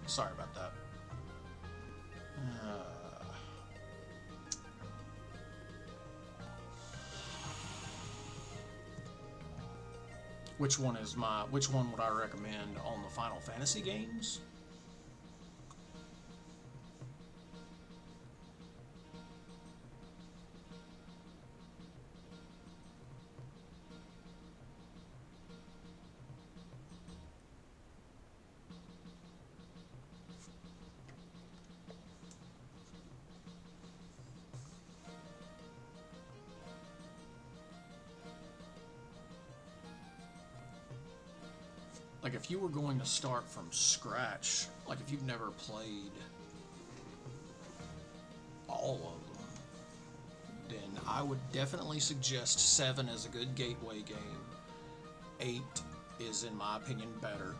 Sorry about that. Which one would I recommend on the Final Fantasy games? Like, if you were going to start from scratch, like if you've never played all of them, then I would definitely suggest 7 as a good gateway game. 8 is, in my opinion, better.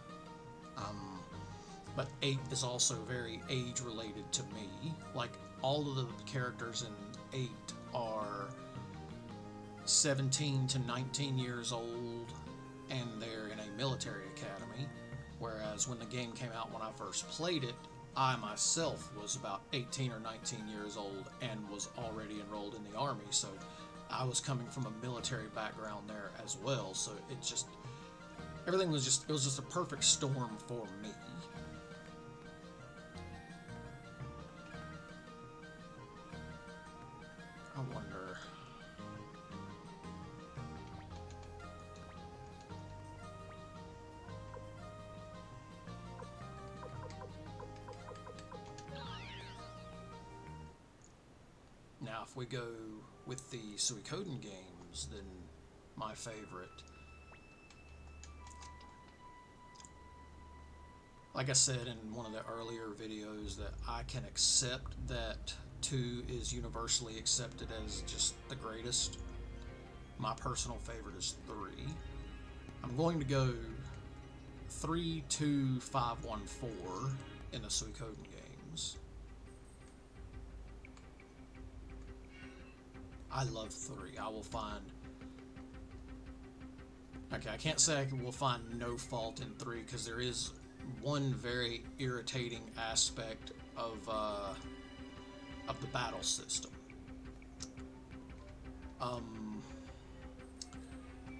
But 8 is also very age related to me. Like, all of the characters in 8 are 17 to 19 years old, and they're in a military academy. Whereas when the game came out, when I first played it, I myself was about 18 or 19 years old and was already enrolled in the army. So I was coming from a military background there as well. So it just, everything was just, it was just a perfect storm for me. I wonder. Now, if we go with the Suikoden games, then my favorite. Like I said in one of the earlier videos, that I can accept that 2 is universally accepted as just the greatest. My personal favorite is 3. I'm going to go 3, 2, 5, 1, 4 in the Suikoden games. I love 3. I will find... Okay, I can't say I will find no fault in 3, because there is one very irritating aspect of the battle system.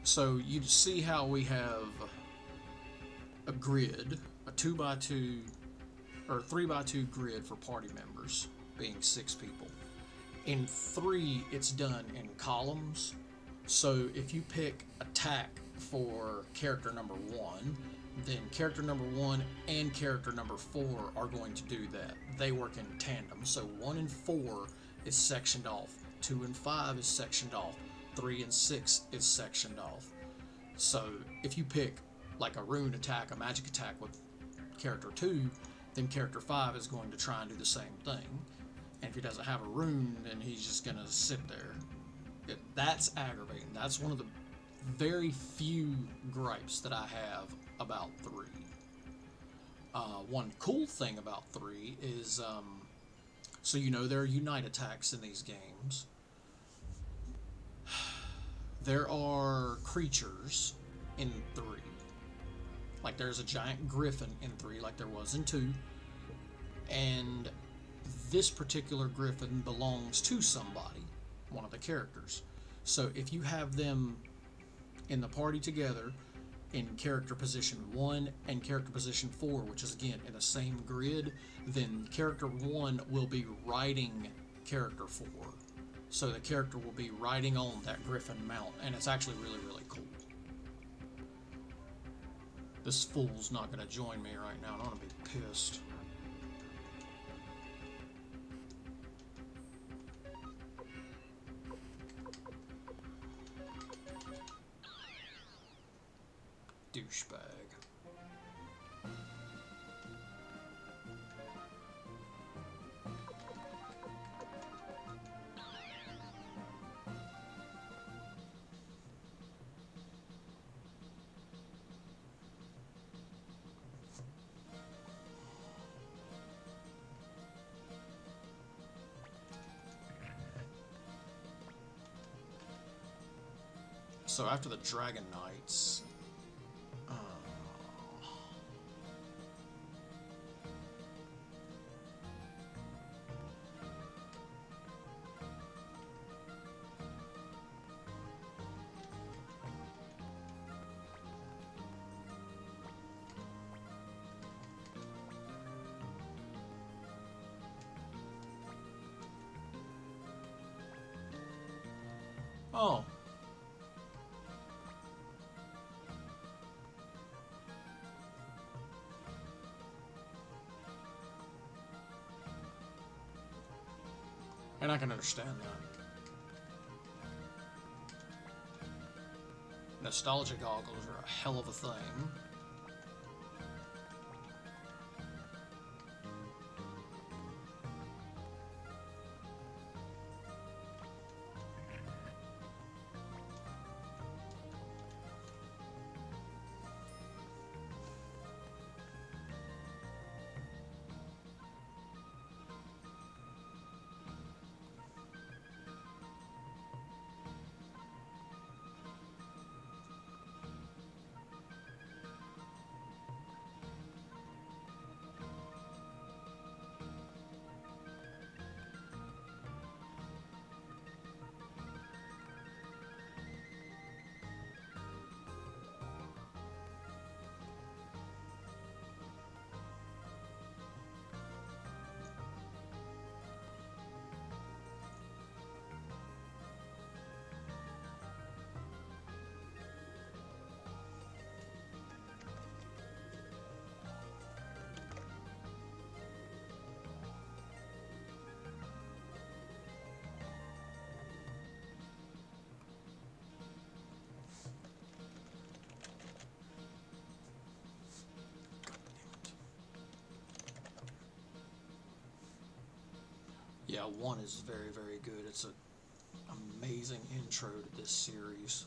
So you see how we have a grid, a 2x2 or 3x2 grid for party members, being 6 people. In 3, it's done in columns. So if you pick attack for character number 1, then character number 1 and character number 4 are going to do that. They work in tandem. So 1 and 4 is sectioned off. 2 and 5 is sectioned off. 3 and 6 is sectioned off. So if you pick like a rune attack, a magic attack with character 2, then character 5 is going to try and do the same thing. And if he doesn't have a rune, then he's just going to sit there. That's aggravating. That's one of the very few gripes that I have about 3. One cool thing about 3 is, so you know there are unite attacks in these games. There are creatures in 3. Like there's a giant griffin in 3, like there was in 2. And this particular griffin belongs to somebody, one of the characters. So if you have them in the party together in character position 1 and character position 4, which is again in the same grid, then character 1 will be riding character 4. So the character will be riding on that griffin mount, and it's actually really, really cool. This fool's not going to join me right now, and I'm going to be pissed. Douchebag. So after the Dragon Knights, Oh. And I can understand that. Nostalgia goggles are a hell of a thing. Yeah, one is very, very good. It's an amazing intro to this series.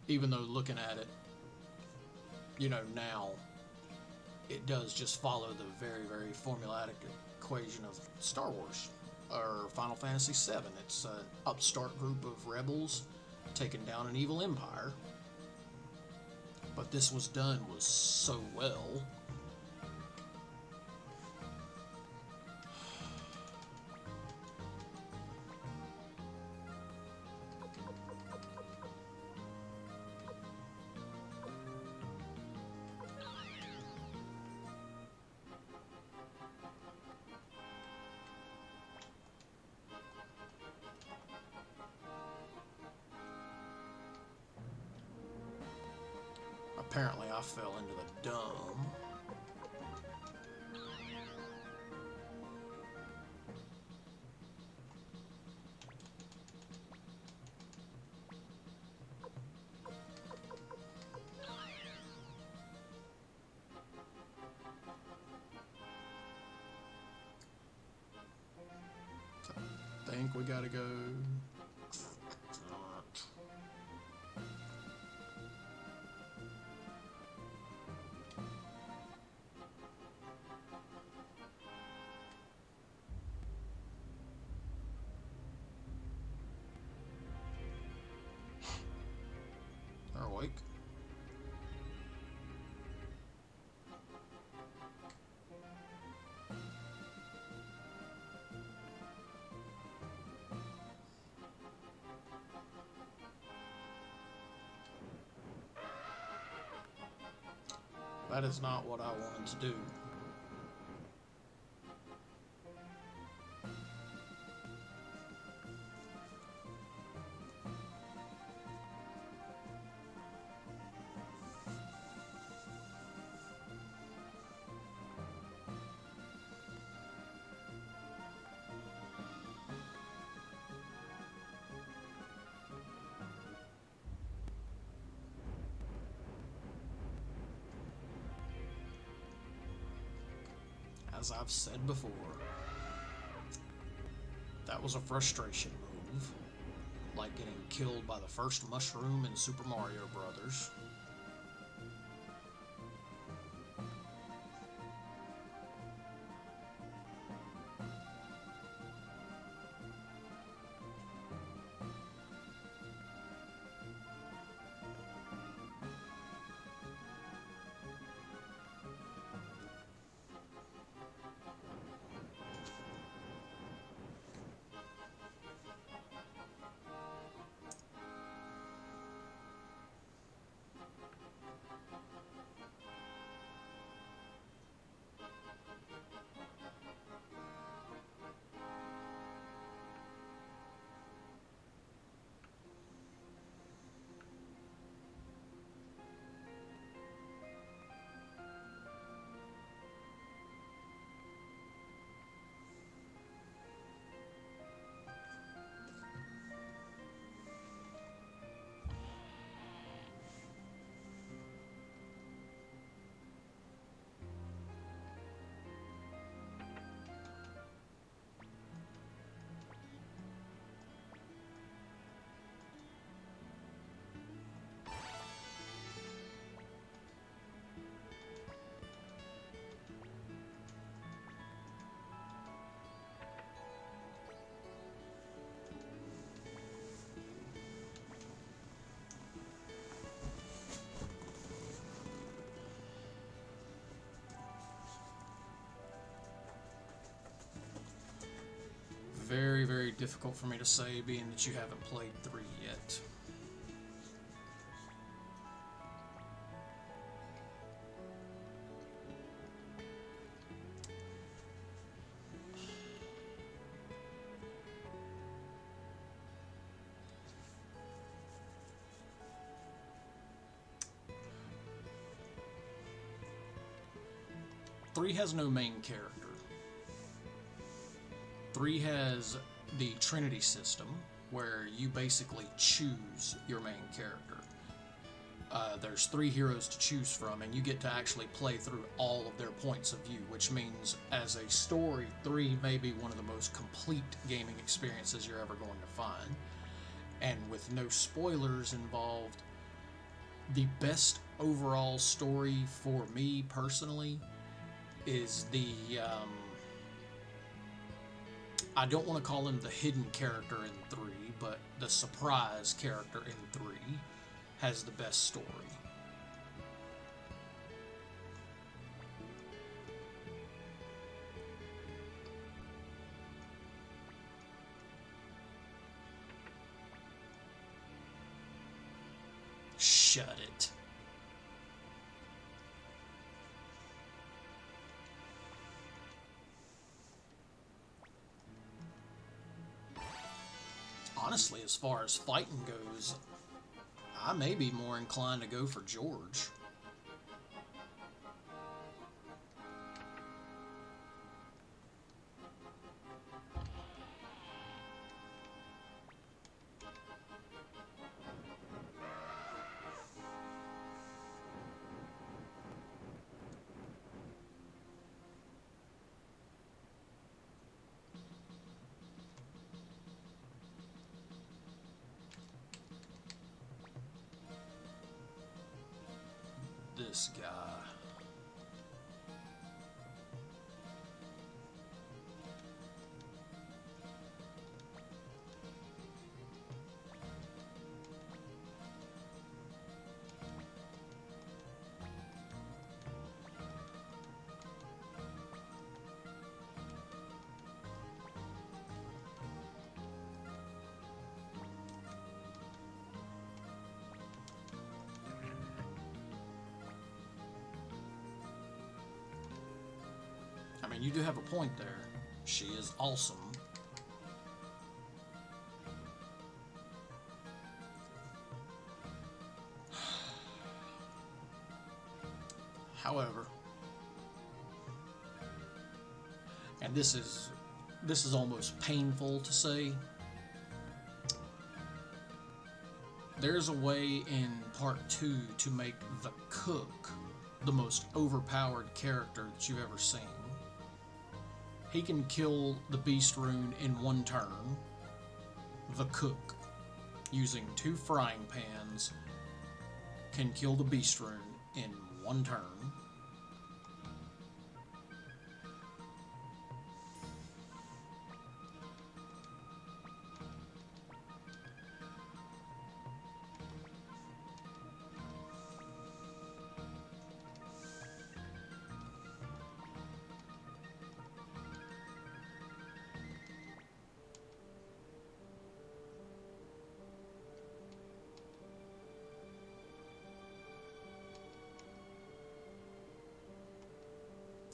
Even though looking at it, now, it does just follow the very, very formulaic equation of Star Wars or Final Fantasy VII. It's an upstart group of rebels taking down an evil empire. But this was done so well. Apparently, I fell into the dumb. I think we gotta go. They're awake. That is not what I wanted to do. As I've said before, that was a frustration move, like getting killed by the first mushroom in Super Mario Brothers. very, very difficult for me to say, being that you haven't played 3 yet. Three has no main character. 3 has the Trinity system, where you basically choose your main character. There's 3 heroes to choose from, and you get to actually play through all of their points of view, which means, as a story, 3 may be one of the most complete gaming experiences you're ever going to find. And with no spoilers involved, the best overall story for me personally is the I don't want to call him the hidden character in 3, but the surprise character in 3 has the best story. Shut it. Honestly, as far as fighting goes, I may be more inclined to go for George. This guy. I mean, you do have a point there. She is awesome. However, and this is almost painful to say, there's a way in part 2 to make the cook the most overpowered character that you've ever seen. He can kill the Beast Rune in 1 turn. The cook, using 2 frying pans, can kill the Beast Rune in 1 turn.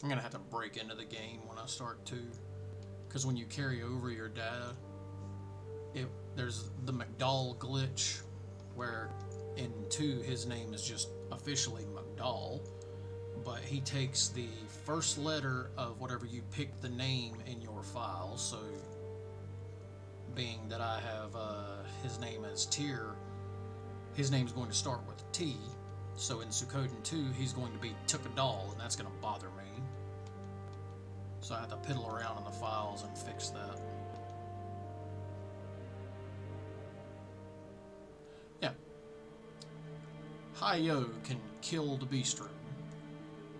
I'm gonna have to break into the game when I start 2, because when you carry over your data, there's the McDowell glitch, where in 2 his name is just officially McDowell, but he takes the first letter of whatever you pick the name in your file. So, being that I have his name as Tyr, his name's going to start with T. So in Suikoden 2, he's going to be Tukadal, and that's going to bother me. So I have to piddle around in the files and fix that. Yeah. Hi-Yo can kill the Beast Rune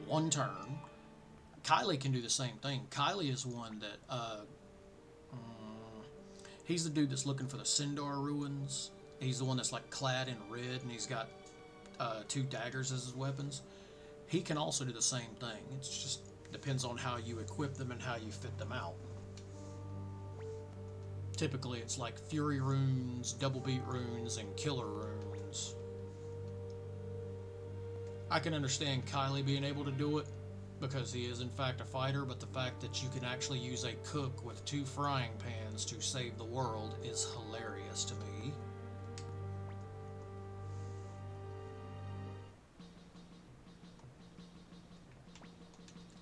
1 turn. Kylie can do the same thing. Kylie is one that, he's the dude that's looking for the Sindar ruins. He's the one that's like clad in red, and he's got 2 daggers as his weapons. He can also do the same thing. It's just depends on how you equip them and how you fit them out. Typically it's like Fury runes, Double Beat runes, and Killer runes. I can understand Kylie being able to do it, because he is in fact a fighter, but the fact that you can actually use a cook with 2 frying pans to save the world is hilarious to me.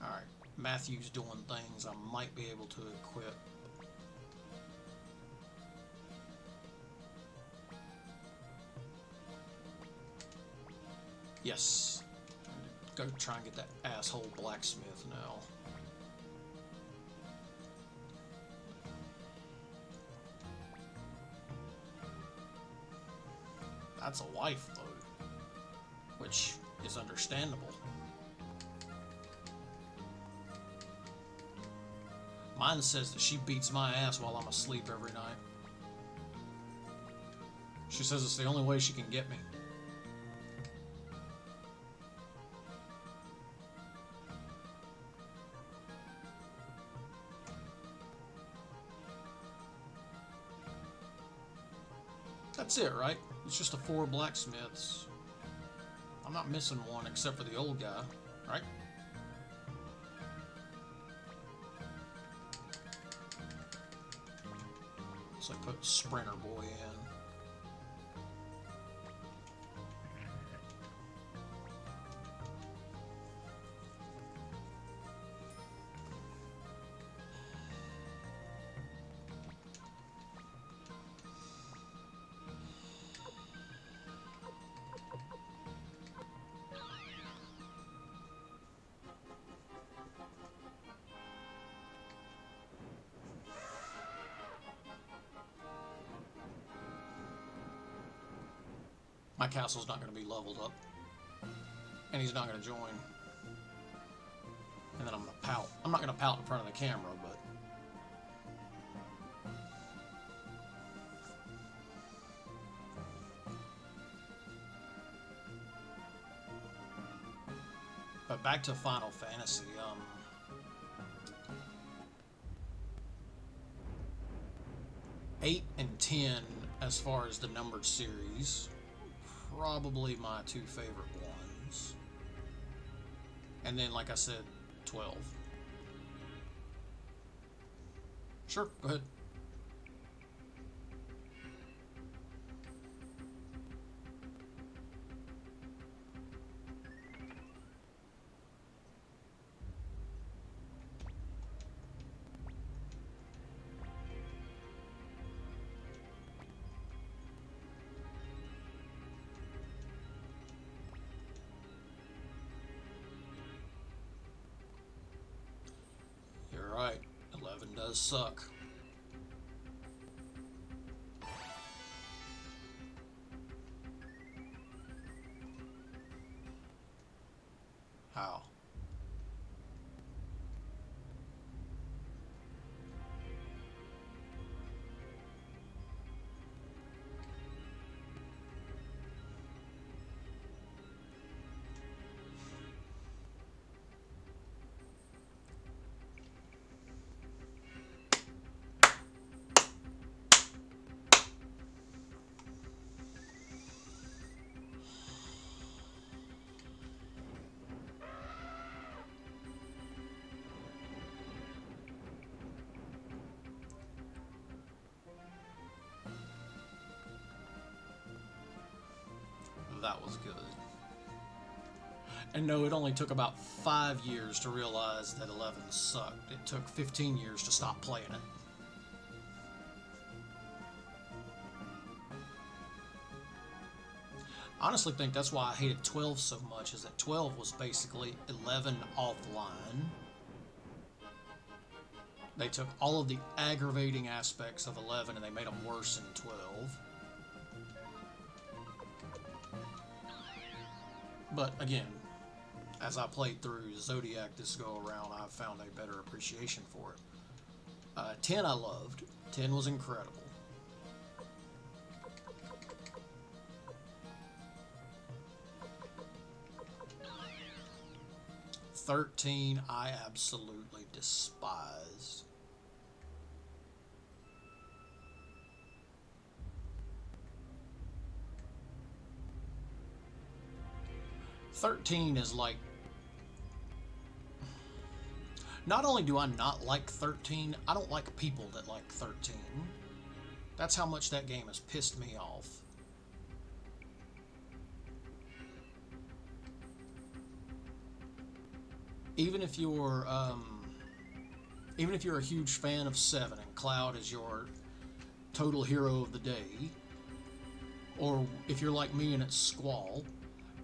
Alright, Matthew's doing things I might be able to equip. Yes. Go try and get that asshole blacksmith now. That's a wife, though, which is understandable. Mine says that she beats my ass while I'm asleep every night. She says it's the only way she can get me. That's it, right? It's just the 4 blacksmiths. I'm not missing one except for the old guy, right? So I put Sprinter Boy in. My castle's not going to be leveled up. And he's not going to join. And then I'm going to pout. I'm not going to pout in front of the camera, but back to Final Fantasy. 8 and 10, as far as the numbered series, probably my 2 favorite ones. And then, like I said, 12. Sure, go ahead. Right, 11 does suck. How? That was good. And no, it only took about 5 years to realize that 11 sucked. It took 15 years to stop playing it. I honestly think that's why I hated 12 so much, is that 12 was basically 11 offline. They took all of the aggravating aspects of 11 and they made them worse in 12. But again, as I played through Zodiac this go around, I found a better appreciation for it. 10 I loved. 10 was incredible. 13 I absolutely despised. 13 is like... Not only do I not like 13, I don't like people that like 13. That's how much that game has pissed me off. Even if you're a huge fan of 7 and Cloud is your total hero of the day, or if you're like me and it's Squall,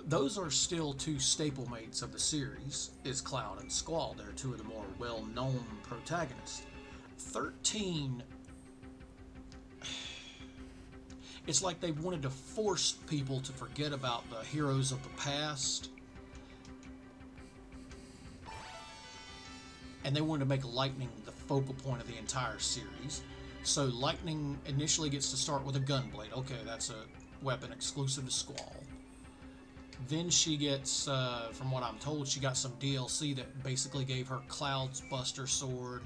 those are still two staple mates of the series, is Cloud and Squall. They're two of the more well-known protagonists. 13, it's like they wanted to force people to forget about the heroes of the past, and they wanted to make Lightning the focal point of the entire series. So Lightning initially gets to start with a gunblade. Okay, that's a weapon exclusive to Squall. Then she gets, from what I'm told, she got some DLC that basically gave her Cloud's Buster Sword,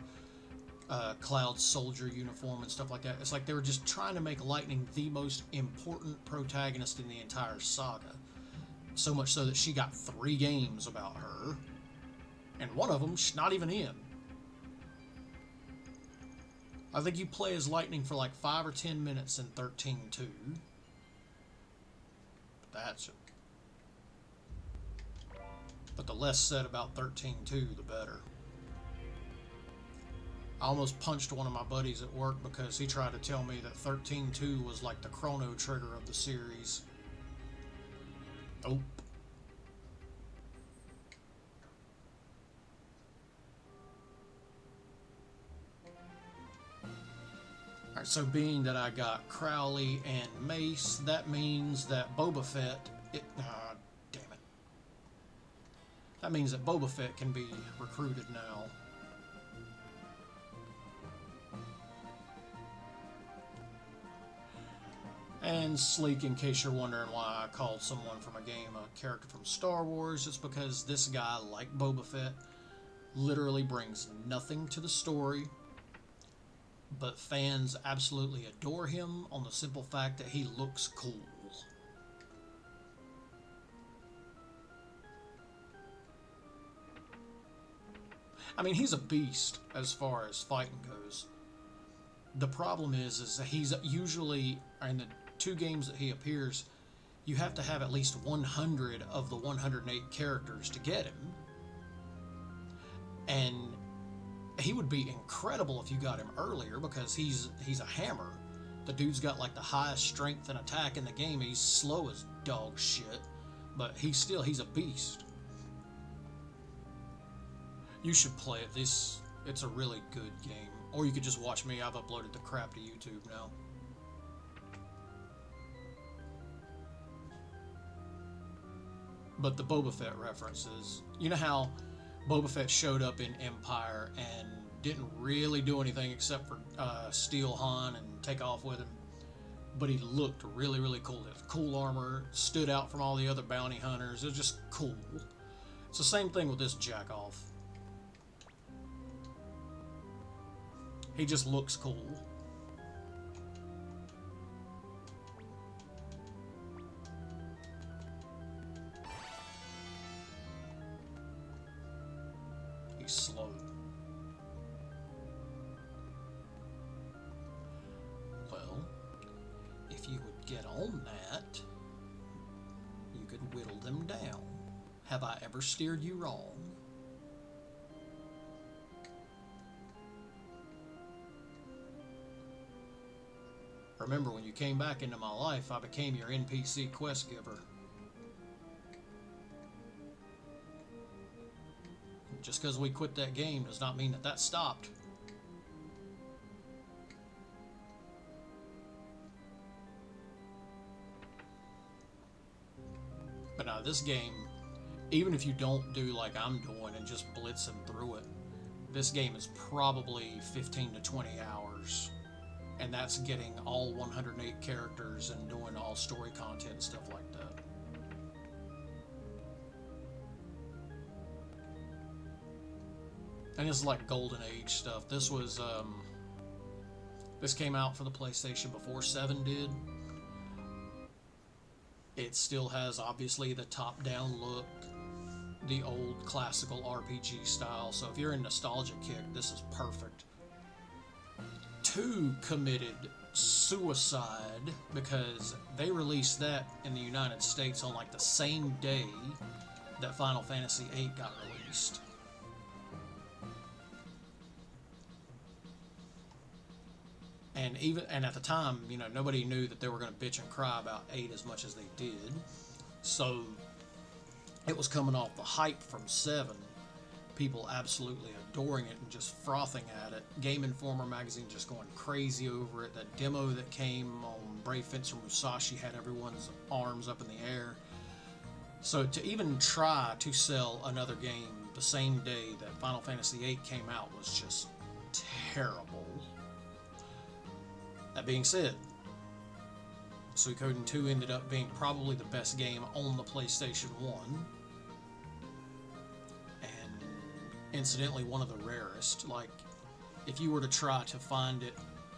Cloud's Soldier uniform, and stuff like that. It's like they were just trying to make Lightning the most important protagonist in the entire saga. So much so that she got 3 games about her, and one of them she's not even in. I think you play as Lightning for like 5 or 10 minutes in 13-2. That's it. But the less said about 13-2, the better. I almost punched one of my buddies at work because he tried to tell me that 13-2 was like the Chrono Trigger of the series. Nope. Alright, so being that I got Crowley and Mace, that means that Boba Fett... damn it. That means that Boba Fett can be recruited now. And Sleek, in case you're wondering why I called someone from a game a character from Star Wars, it's because this guy, like Boba Fett, literally brings nothing to the story, but fans absolutely adore him on the simple fact that he looks cool. I mean, he's a beast as far as fighting goes. The problem is that he's usually, in the 2 games that he appears, you have to have at least 100 of the 108 characters to get him. And he would be incredible if you got him earlier because he's a hammer. The dude's got like the highest strength and attack in the game. He's slow as dog shit, but he's a beast. You should play it. It's a really good game. Or you could just watch me. I've uploaded the crap to YouTube now. But the Boba Fett references, you know how Boba Fett showed up in Empire and didn't really do anything except for steal Han and take off with him, but he looked really, really cool. It was cool armor, stood out from all the other bounty hunters. It was just cool. It's the same thing with this jackoff. He just looks cool. He's slow. Well, if you would get on that, you could whittle them down. Have I ever steered you wrong? Remember, when you came back into my life, I became your NPC quest giver. Just because we quit that game does not mean that that stopped. But now this game, even if you don't do like I'm doing and just blitzing through it, this game is probably 15 to 20 hours. And that's getting all 108 characters and doing all story content and stuff like that. And it's like Golden Age stuff. This was, this came out for the PlayStation before 7 did. It still has obviously the top-down look, the old classical RPG style. So if you're a nostalgia kick, this is perfect. 2 committed suicide because they released that in the United States on like the same day that Final Fantasy VIII got released. And at the time, nobody knew that they were going to bitch and cry about 8 as much as they did. So it was coming off the hype from 7, people absolutely adoring it and just frothing at it. Game Informer magazine just going crazy over it. That demo that came on Brave Fencer Musashi had everyone's arms up in the air. So to even try to sell another game the same day that Final Fantasy VIII came out was just terrible. That being said, Suikoden 2 ended up being probably the best game on the PlayStation 1. And incidentally, one of the rarest. Like, if you were to try to find it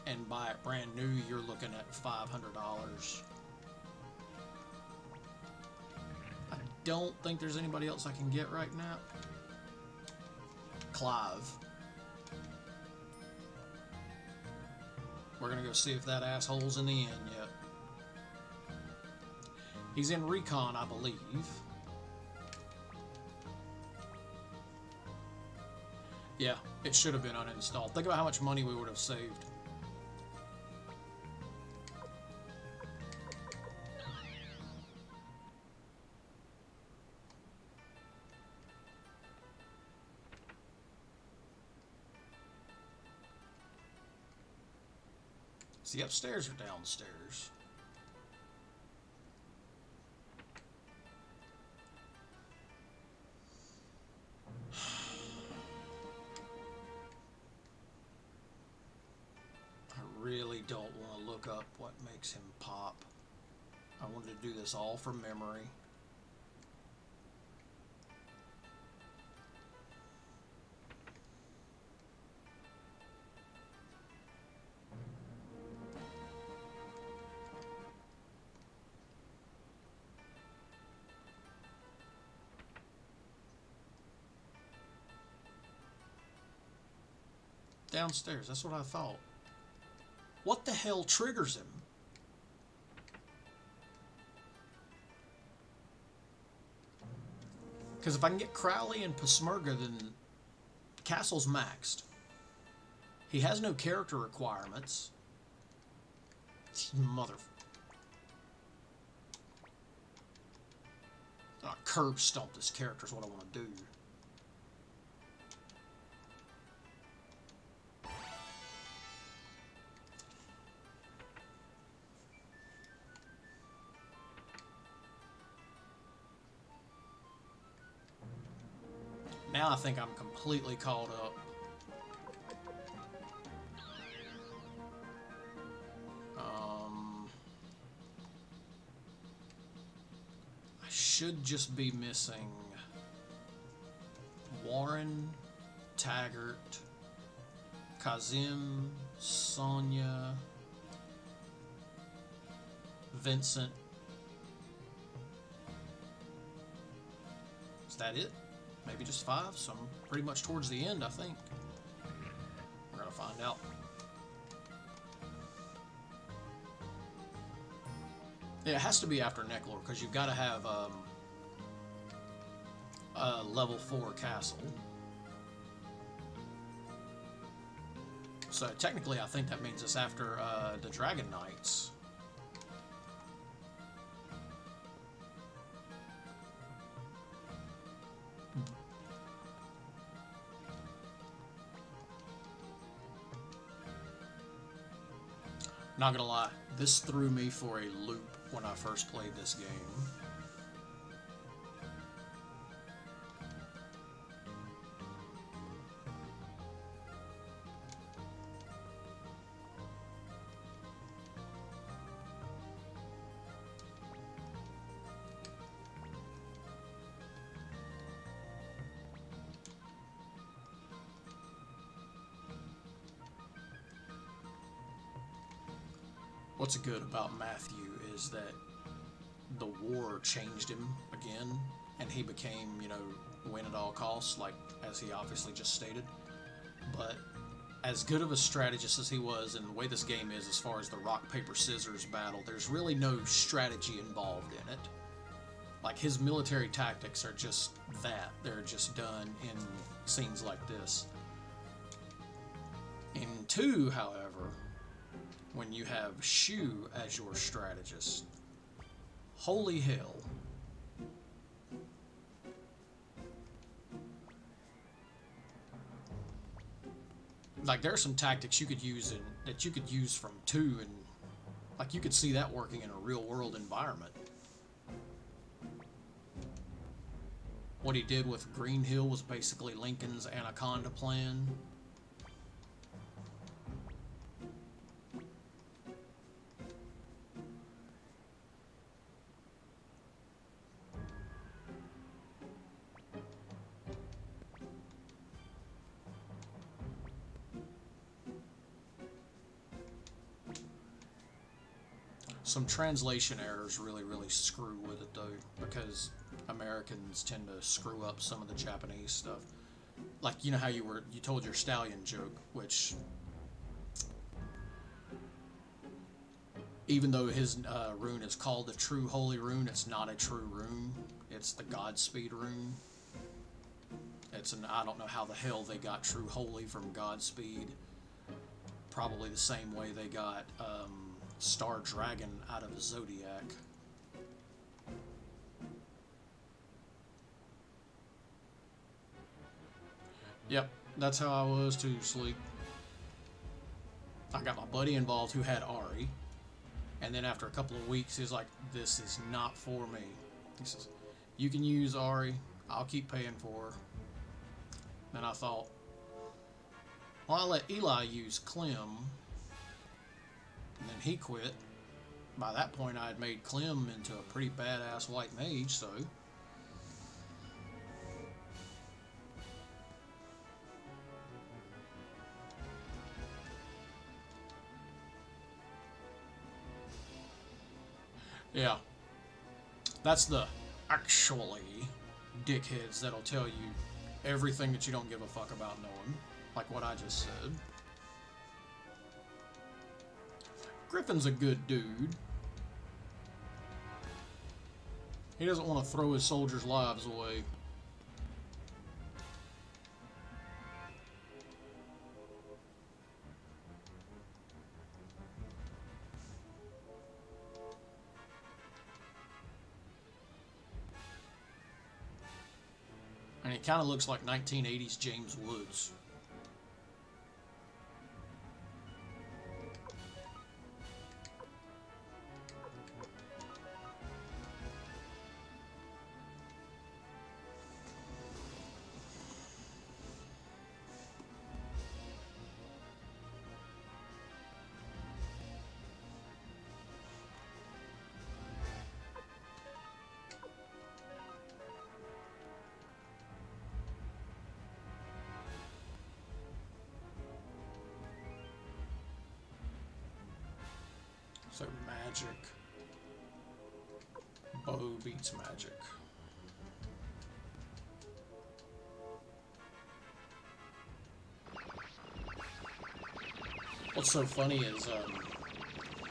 and buy it brand new, you're looking at $500. I don't think there's anybody else I can get right now. Clive. We're gonna go see if that asshole's in the inn yet. He's in Recon, I believe. Yeah, it should have been uninstalled. Think about how much money we would have saved. Is he upstairs or downstairs? I really don't want to look up what makes him pop. I wanted to do this all from memory. Downstairs, that's what I thought. What the hell triggers him? Because if I can get Crowley and Peshmerga, then Castle's maxed. He has no character requirements. Mother... curb stomp this character is what I want to do. Now I think I'm completely caught up. I should just be missing Warren, Taggart, Kazim, Sonya, Vincent. Is that it? Maybe just 5, so I'm pretty much towards the end, I think. We're gonna find out. Yeah, it has to be after Necklor, because you've got to have a level 4 castle. So technically, I think that means it's after the Dragon Knights. Not gonna lie, this threw me for a loop when I first played this game. What's good about Matthew is that the war changed him again, and he became, win at all costs, like as he obviously just stated. But as good of a strategist as he was, and the way this game is as far as the rock, paper, scissors battle, there's really no strategy involved in it. Like, his military tactics are just that. They're just done in scenes like this. In 2, however, when you have Shu as your strategist, holy hell. Like, there are some tactics you could use that you could use from 2, and like you could see that working in a real world environment. What he did with Green Hill was basically Lincoln's Anaconda plan. Some translation errors really screw with it, though, because Americans tend to screw up some of the Japanese stuff. Like, you know how you told your stallion joke, which, even though his rune is called the True Holy Rune, it's not a true rune. It's the Godspeed rune. I don't know how the hell they got True Holy from Godspeed. Probably the same way they got Star Dragon out of Zodiac. Yep, that's how I was too, Sleep. I got my buddy involved who had Ari, and then after a couple of weeks, he's like, "This is not for me." He says, "You can use Ari, I'll keep paying for her." Then I thought, well, I'll let Eli use Clem, and then he quit. By that point, I had made Clem into a pretty badass white mage, so... yeah. That's the actually dickheads that'll tell you everything that you don't give a fuck about knowing. Like what I just said. Griffin's a good dude. He doesn't want to throw his soldiers' lives away. And he kind of looks like 1980s James Woods. So magic. Bow beats magic. What's so funny is,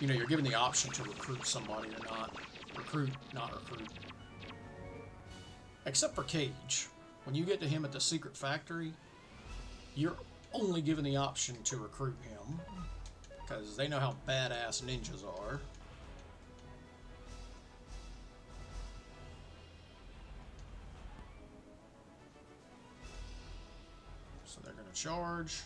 you're given the option to recruit somebody or not. Recruit, not recruit. Except for Cage. When you get to him at the secret factory, you're only given the option to recruit him. Because they know how badass ninjas are. So they're going to charge.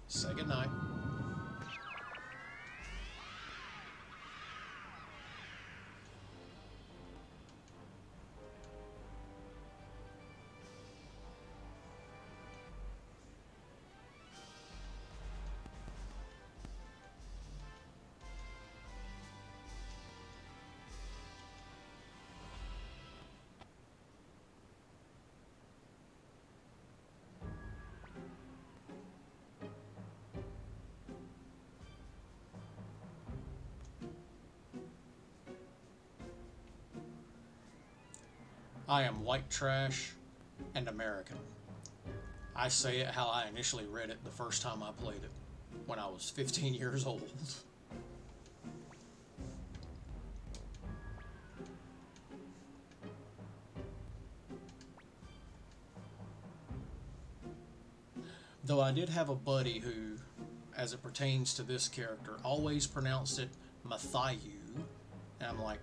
Say goodnight. I am white trash and American. I say it how I initially read it the first time I played it, when I was 15 years old. Though I did have a buddy who, as it pertains to this character, always pronounced it Matthew. And I'm like,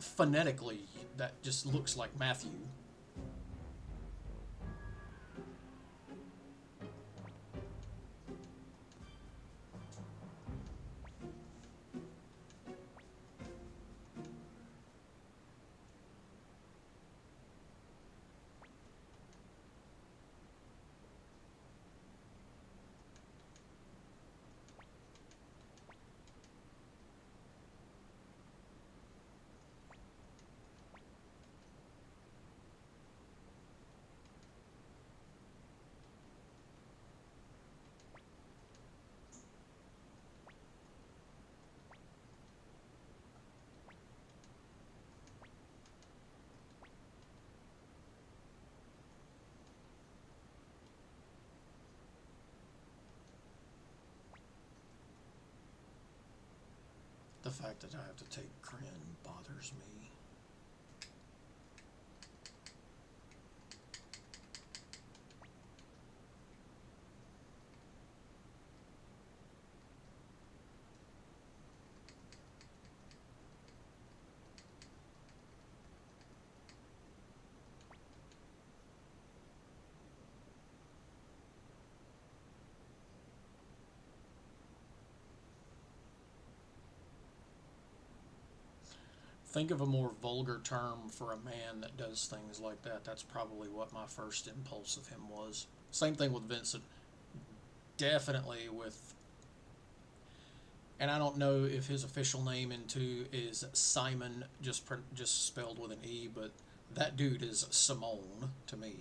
phonetically, that just looks like Matthew. The fact that I have to take Kryn bothers me. Think of a more vulgar term for a man that does things like that. That's probably what my first impulse of him was. Same thing with Vincent. Definitely with, and I don't know if his official name in 2 is Simon, just spelled with an E, but that dude is Simone to me.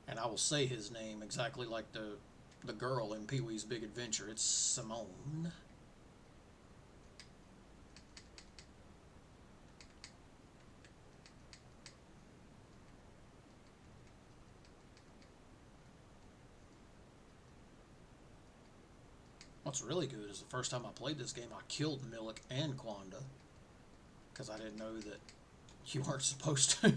And I will say his name exactly like the girl in Pee Wee's Big Adventure. It's Simone. What's really good is the first time I played this game, I killed Milik and Quanda because I didn't know that you weren't supposed to.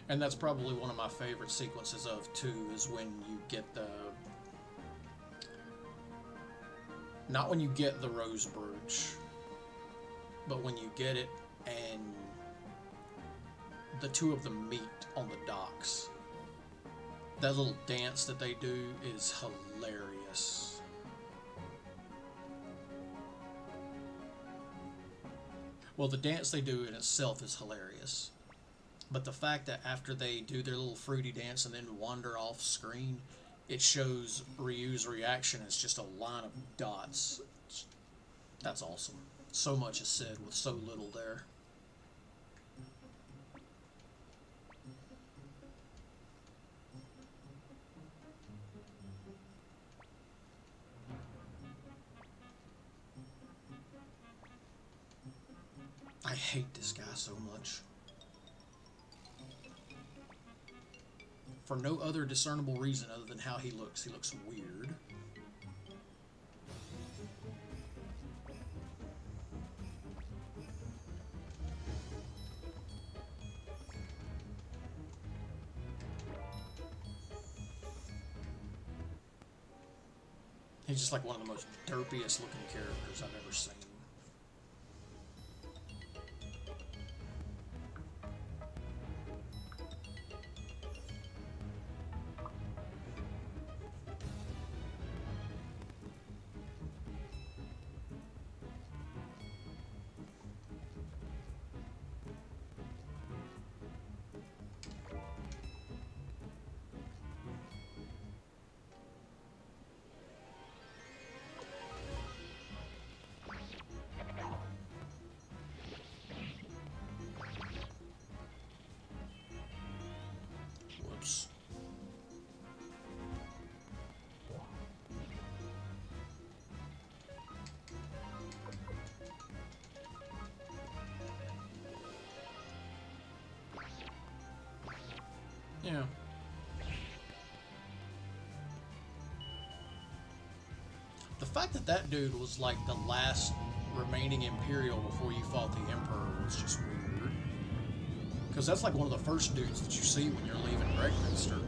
And that's probably one of my favorite sequences of 2 is when you get the, not when you get the rose brooch, but when you get it and the 2 of them meet on the docks. That little dance that they do is hilarious. Well, the dance they do in itself is hilarious. But the fact that after they do their little fruity dance and then wander off screen, it shows Ryu's reaction as just a line of dots. That's awesome. So much is said with so little there. I hate this guy so much. For no other discernible reason other than how he looks. He looks weird. He's just like one of the most derpiest looking characters I've ever seen. Yeah. The fact that that dude was like the last remaining Imperial before you fought the Emperor was just weird. Because that's like one of the first dudes that you see when you're leaving Breakminster.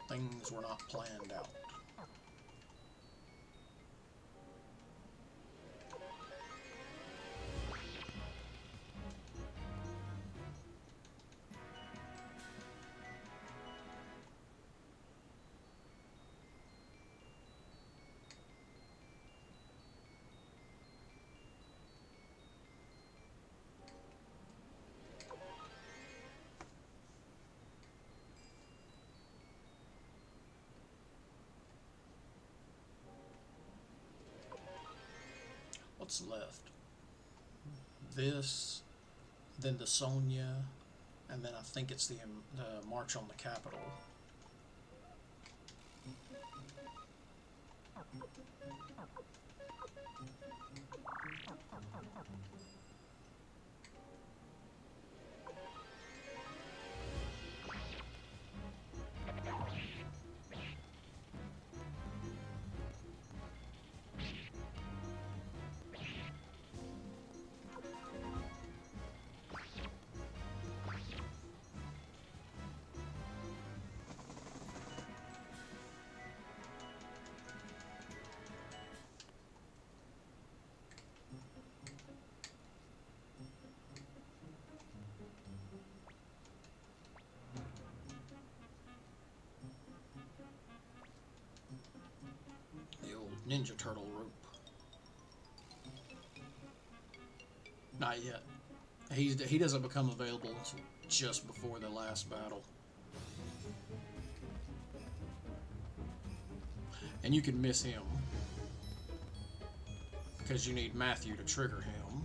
Things were not planned out. What's left? This, then the Sonya, and then I think it's the March on the Capital. The old Ninja Turtle rope. Not yet. He doesn't become available until just before the last battle. And you can miss him because you need Matthew to trigger him.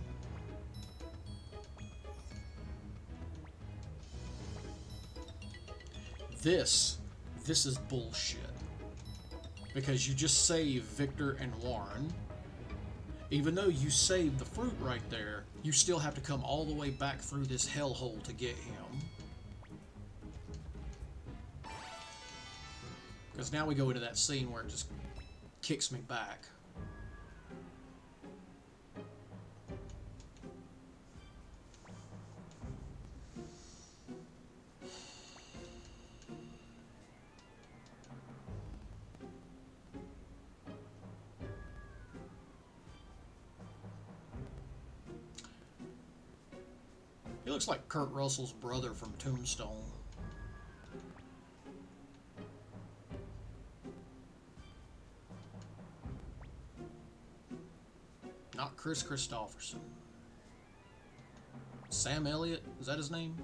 This is bullshit. Because you just save Viktor and Warren. Even though you saved the fruit right there, you still have to come all the way back through this hellhole to get him. Because now we go into that scene where it just kicks me back. He looks like Kurt Russell's brother from Tombstone. Not Chris Christopherson. Sam Elliott? Is that his name?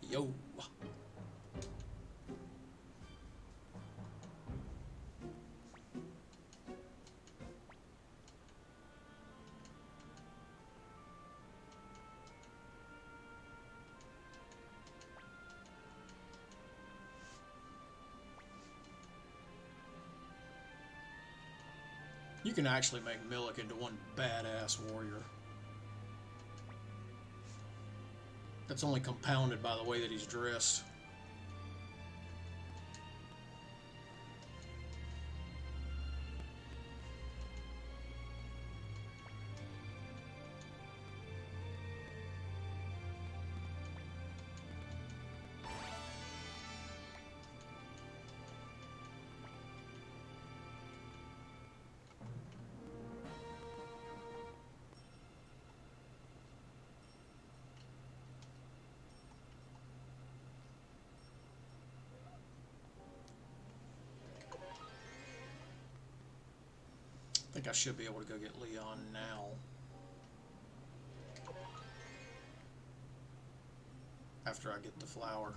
Yo. You can actually make Milik into one badass warrior. That's only compounded by the way that he's dressed. think I should be able to go get Leon now. After I get the flower.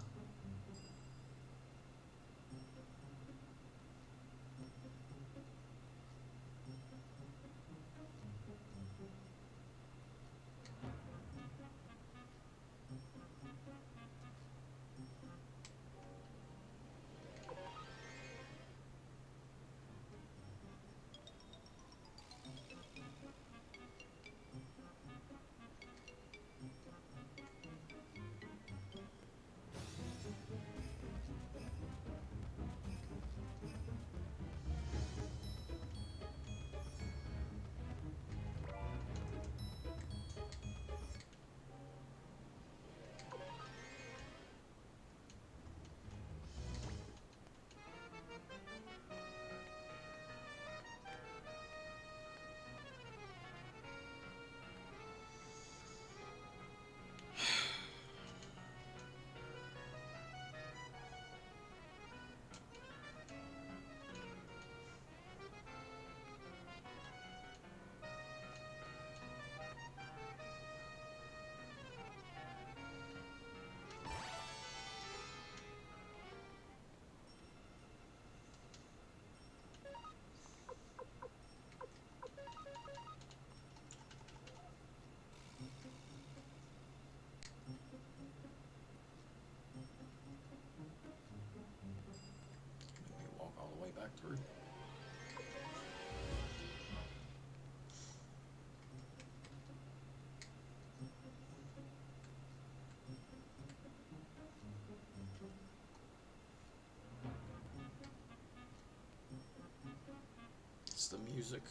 Let me walk all the way back through. It's the music.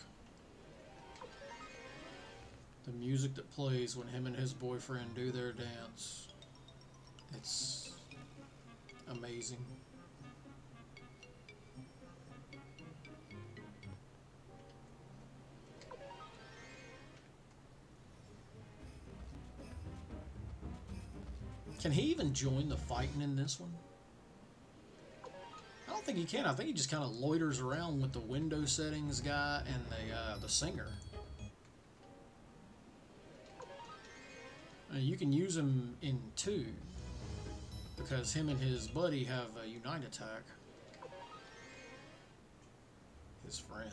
The music that plays when him and his boyfriend do their dance. It's amazing. Can he even join the fighting in this one? I don't think he can. I think he just kind of loiters around with the window settings guy and the singer. You can use him in 2 because him and his buddy have a unite attack. His friend.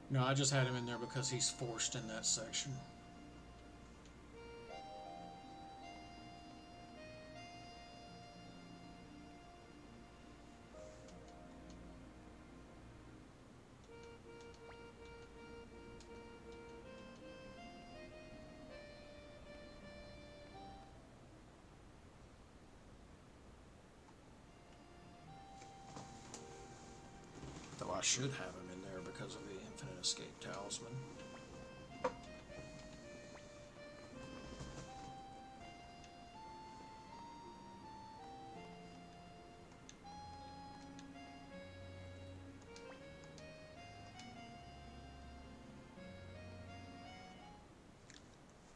No, I just had him in there because he's forced in that section. Though I should have him in there because of the Infinite Escape Talisman.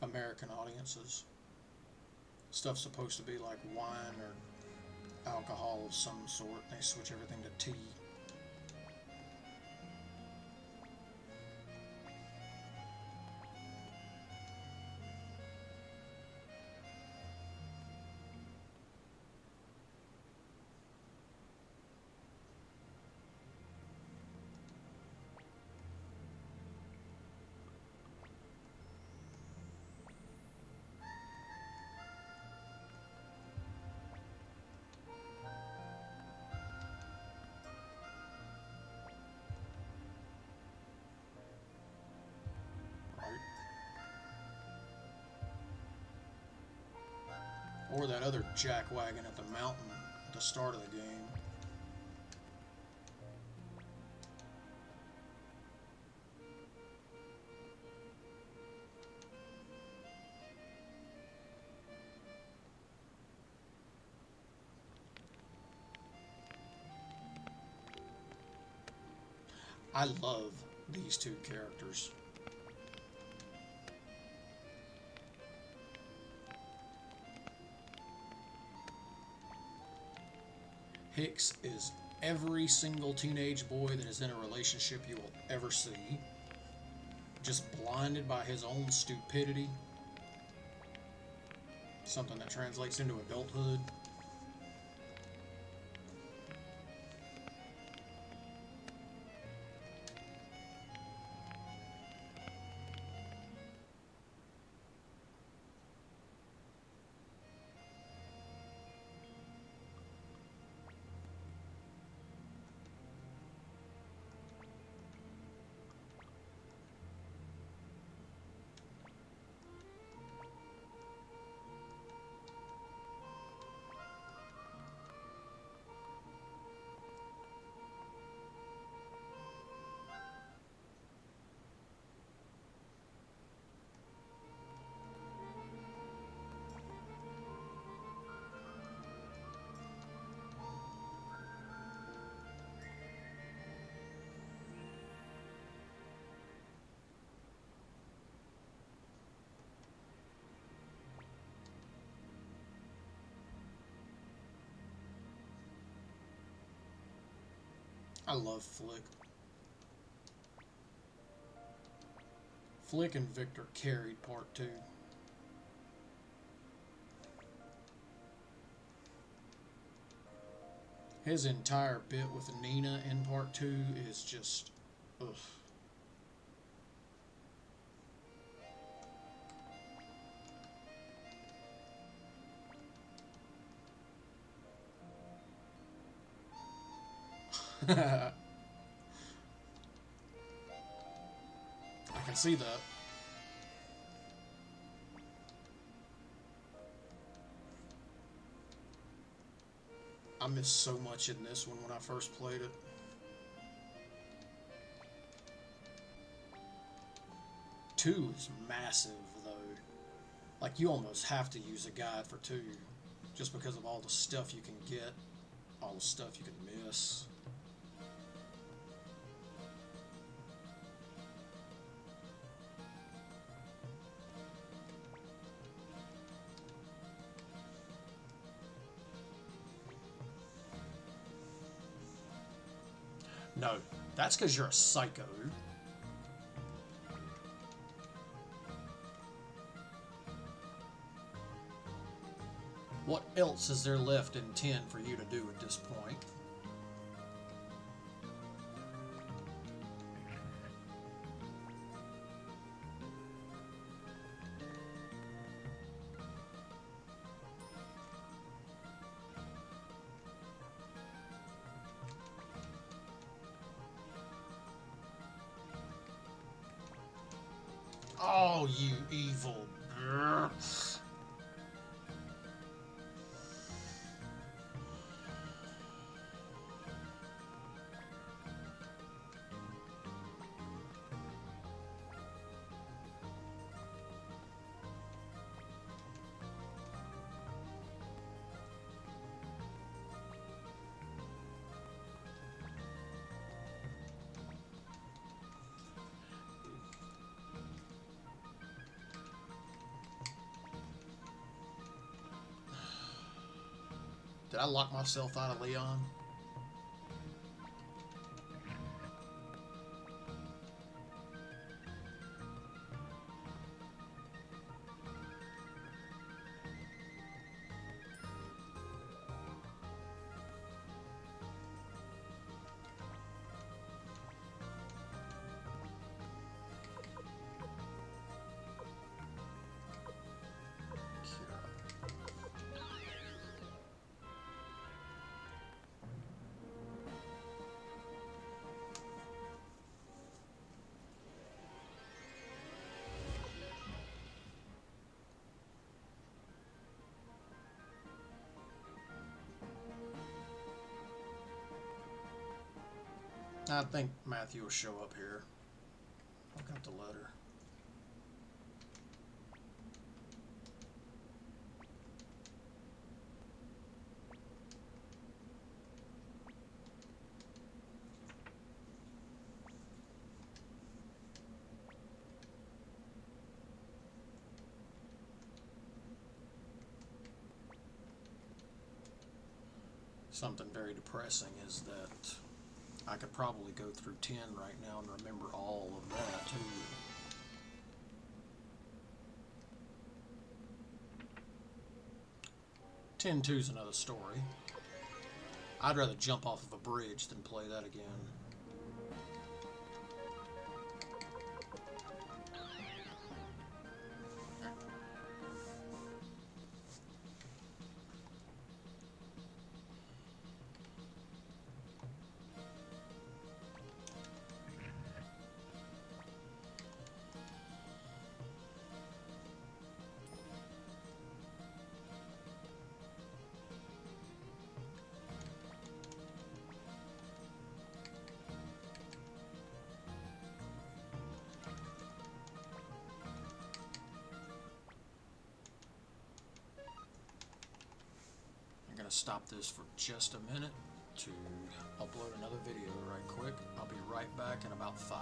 American audiences. Stuff's supposed to be like wine or alcohol of some sort. They switch everything to tea. Or that other jackwagon at the mountain at the start of the game. I love these two characters. Hicks is every single teenage boy that is in a relationship you will ever see. Just blinded by his own stupidity. Something that translates into adulthood. I love Flick. Flick and Viktor carried part 2. His entire bit with Nina in part 2 is just, ugh. I can see that. I missed so much in this one when I first played it. Two is massive, though. Like, you almost have to use a guide for 2, just because of all the stuff you can get, all the stuff you can miss. No, that's because you're a psycho. What else is there left in 10 for you to do at this point? Oh, you evil. Did I lock myself out of Leon? I think Matthew will show up here. I got the letter. Something very depressing is that I could probably go through 10 right now and remember all of that too. 10-2 is another story. I'd rather jump off of a bridge than play that again. Stop this for just a minute to upload another video right quick. I'll be right back in about 5.